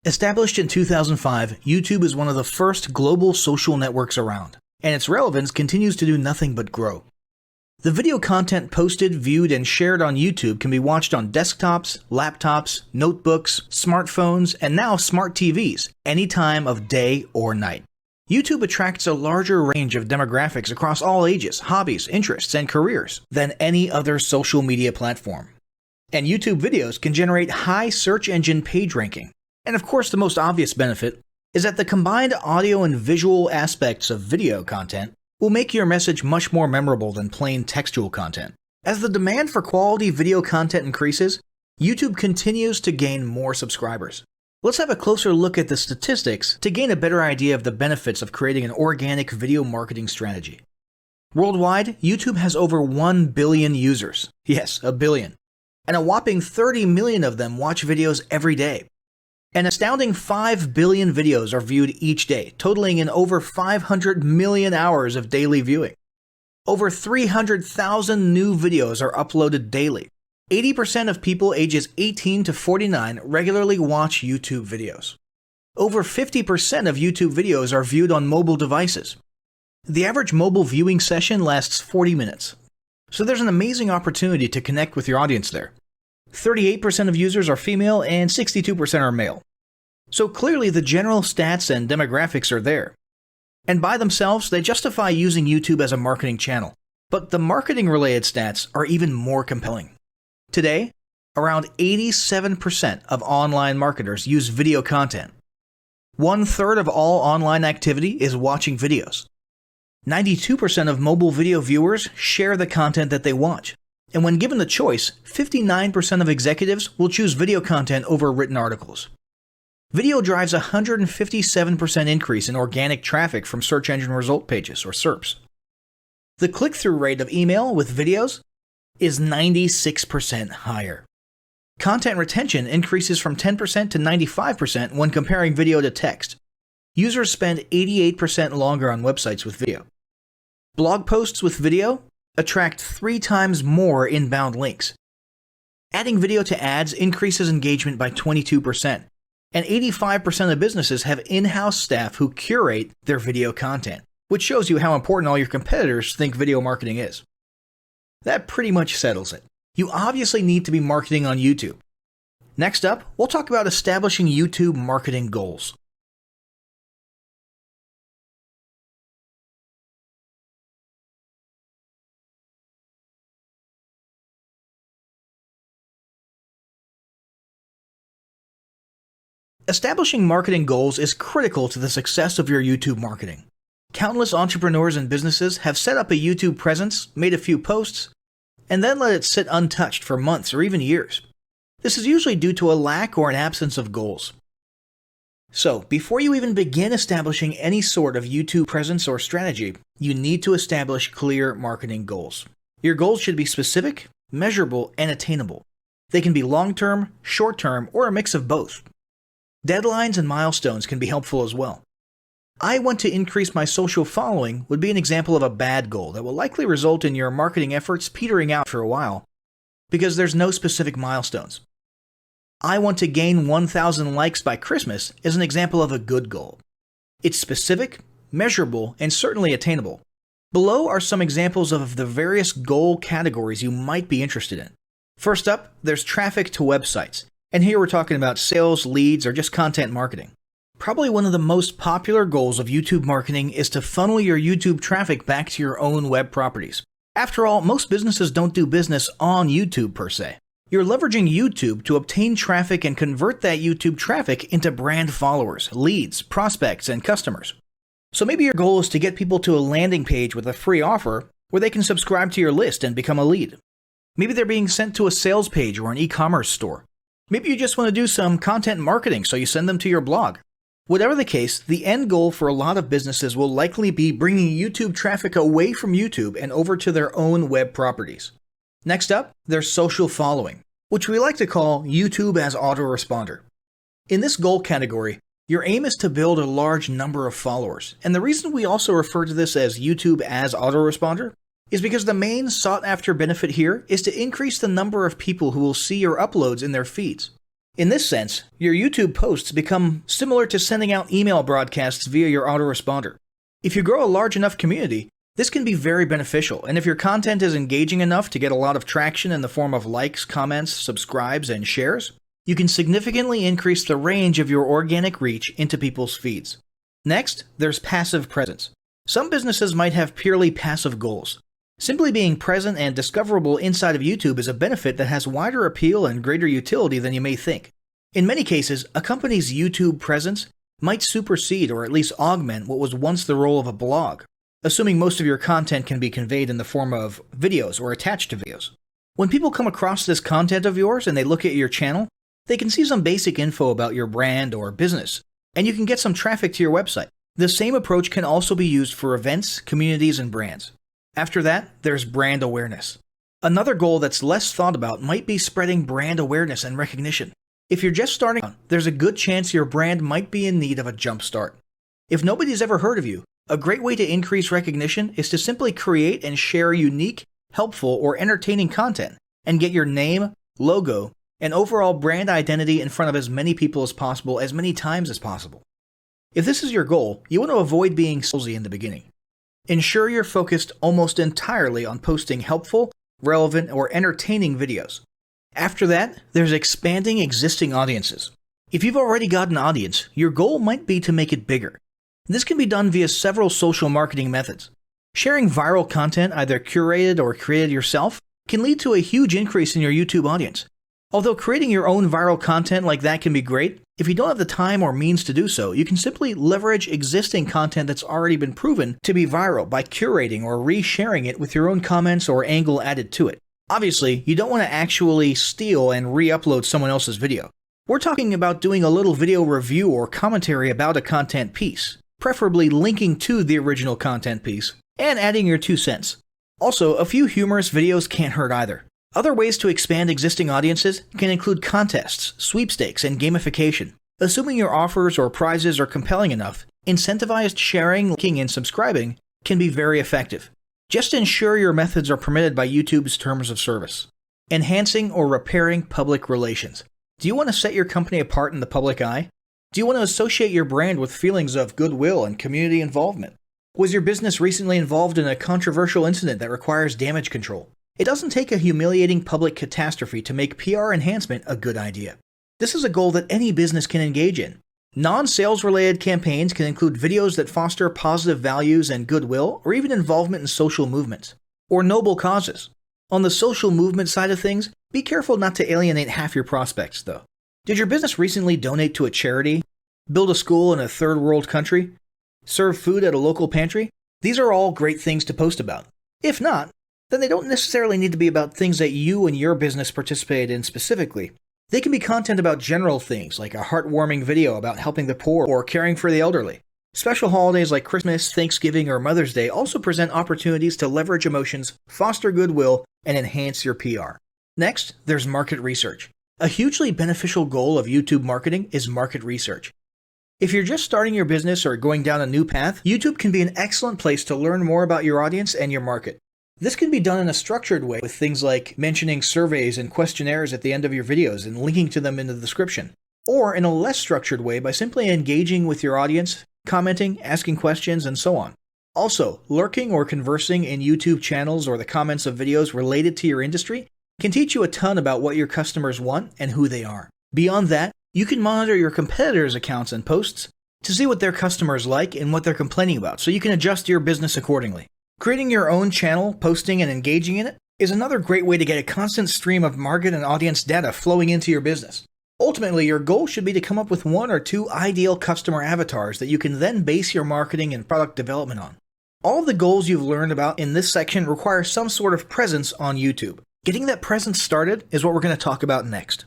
Established in 2005, YouTube is one of the first global social networks around, and its relevance continues to do nothing but grow. The video content posted, viewed, and shared on YouTube can be watched on desktops, laptops, notebooks, smartphones, and now smart TVs, any time of day or night. YouTube attracts a larger range of demographics across all ages, hobbies, interests, and careers than any other social media platform. And YouTube videos can generate high search engine page ranking. And of course, the most obvious benefit is that the combined audio and visual aspects of video content will make your message much more memorable than plain textual content. As the demand for quality video content increases, YouTube continues to gain more subscribers. Let's have a closer look at the statistics to gain a better idea of the benefits of creating an organic video marketing strategy. Worldwide, YouTube has over 1 billion users. Yes, a billion. And a whopping 30 million of them watch videos every day. An astounding 5 billion videos are viewed each day, totaling in over 500 million hours of daily viewing. Over 300,000 new videos are uploaded daily. 80% of people ages 18 to 49 regularly watch YouTube videos. Over 50% of YouTube videos are viewed on mobile devices. The average mobile viewing session lasts 40 minutes. So there's an amazing opportunity to connect with your audience there. 38% of users are female and 62% are male. So clearly the general stats and demographics are there. And by themselves, they justify using YouTube as a marketing channel. But the marketing-related stats are even more compelling. Today, around 87% of online marketers use video content. 1/3 of all online activity is watching videos. 92% of mobile video viewers share the content that they watch. And when given the choice, 59% of executives will choose video content over written articles. Video drives a 157% increase in organic traffic from search engine result pages, or SERPs. The click-through rate of email with videos is 96% higher. Content retention increases from 10% to 95% when comparing video to text. Users spend 88% longer on websites with video. Blog posts with video attract 3 times more inbound links. Adding video to ads increases engagement by 22%, and 85% of businesses have in-house staff who curate their video content, which shows you how important all your competitors think video marketing is. That pretty much settles it. You obviously need to be marketing on YouTube. Next up, we'll talk about establishing YouTube marketing goals. Establishing marketing goals is critical to the success of your YouTube marketing. Countless entrepreneurs and businesses have set up a YouTube presence, made a few posts, and then let it sit untouched for months or even years. This is usually due to a lack or an absence of goals. So, before you even begin establishing any sort of YouTube presence or strategy, you need to establish clear marketing goals. Your goals should be specific, measurable, and attainable. They can be long-term, short-term, or a mix of both. Deadlines and milestones can be helpful as well. I want to increase my social following would be an example of a bad goal that will likely result in your marketing efforts petering out for a while because there's no specific milestones. I want to gain 1,000 likes by Christmas is an example of a good goal. It's specific, measurable, and certainly attainable. Below are some examples of the various goal categories you might be interested in. First up, there's traffic to websites. And here we're talking about sales, leads, or just content marketing. Probably one of the most popular goals of YouTube marketing is to funnel your YouTube traffic back to your own web properties. After all, most businesses don't do business on YouTube per se. You're leveraging YouTube to obtain traffic and convert that YouTube traffic into brand followers, leads, prospects, and customers. So maybe your goal is to get people to a landing page with a free offer where they can subscribe to your list and become a lead. Maybe they're being sent to a sales page or an e-commerce store. Maybe you just want to do some content marketing, so you send them to your blog. Whatever the case, the end goal for a lot of businesses will likely be bringing YouTube traffic away from YouTube and over to their own web properties. Next up, there's social following, which we like to call YouTube as autoresponder. In this goal category, your aim is to build a large number of followers, and the reason we also refer to this as YouTube as autoresponder is because the main sought-after benefit here is to increase the number of people who will see your uploads in their feeds. In this sense, your YouTube posts become similar to sending out email broadcasts via your autoresponder. If you grow a large enough community, this can be very beneficial, and if your content is engaging enough to get a lot of traction in the form of likes, comments, subscribes, and shares, you can significantly increase the range of your organic reach into people's feeds. Next, there's passive presence. Some businesses might have purely passive goals. Simply being present and discoverable inside of YouTube is a benefit that has wider appeal and greater utility than you may think. In many cases, a company's YouTube presence might supersede or at least augment what was once the role of a blog, assuming most of your content can be conveyed in the form of videos or attached to videos. When people come across this content of yours and they look at your channel, they can see some basic info about your brand or business, and you can get some traffic to your website. The same approach can also be used for events, communities, and brands. After that, there's brand awareness. Another goal that's less thought about might be spreading brand awareness and recognition. If you're just starting out, there's a good chance your brand might be in need of a jump start. If nobody's ever heard of you, a great way to increase recognition is to simply create and share unique, helpful, or entertaining content and get your name, logo, and overall brand identity in front of as many people as possible as many times as possible. If this is your goal, you want to avoid being salesy in the beginning. Ensure you're focused almost entirely on posting helpful, relevant, or entertaining videos. After that, there's expanding existing audiences. If you've already got an audience, your goal might be to make it bigger. This can be done via several social marketing methods. Sharing viral content, either curated or created yourself, can lead to a huge increase in your YouTube audience. Although creating your own viral content like that can be great, if you don't have the time or means to do so, you can simply leverage existing content that's already been proven to be viral by curating or resharing it with your own comments or angle added to it. Obviously, you don't want to actually steal and re-upload someone else's video. We're talking about doing a little video review or commentary about a content piece, preferably linking to the original content piece, and adding your 2 cents. Also, a few humorous videos can't hurt either. Other ways to expand existing audiences can include contests, sweepstakes, and gamification. Assuming your offers or prizes are compelling enough, incentivized sharing, liking, and subscribing can be very effective. Just ensure your methods are permitted by YouTube's terms of service. Enhancing or repairing public relations. Do you want to set your company apart in the public eye? Do you want to associate your brand with feelings of goodwill and community involvement? Was your business recently involved in a controversial incident that requires damage control? It doesn't take a humiliating public catastrophe to make PR enhancement a good idea. This is a goal that any business can engage in. Non-sales related campaigns can include videos that foster positive values and goodwill, or even involvement in social movements, or noble causes. On the social movement side of things, be careful not to alienate half your prospects, though. Did your business recently donate to a charity? Build a school in a third world country? Serve food at a local pantry? These are all great things to post about. If not, then they don't necessarily need to be about things that you and your business participated in specifically. They can be content about general things, like a heartwarming video about helping the poor or caring for the elderly. Special holidays like Christmas, Thanksgiving, or Mother's Day also present opportunities to leverage emotions, foster goodwill, and enhance your PR. Next, there's market research. A hugely beneficial goal of YouTube marketing is market research. If you're just starting your business or going down a new path, YouTube can be an excellent place to learn more about your audience and your market. This can be done in a structured way with things like mentioning surveys and questionnaires at the end of your videos and linking to them in the description, or in a less structured way by simply engaging with your audience, commenting, asking questions, and so on. Also, lurking or conversing in YouTube channels or the comments of videos related to your industry can teach you a ton about what your customers want and who they are. Beyond that, you can monitor your competitors' accounts and posts to see what their customers like and what they're complaining about, so you can adjust your business accordingly. Creating your own channel, posting, and engaging in it is another great way to get a constant stream of market and audience data flowing into your business. Ultimately, your goal should be to come up with 1 or 2 ideal customer avatars that you can then base your marketing and product development on. All of the goals you've learned about in this section require some sort of presence on YouTube. Getting that presence started is what we're going to talk about next.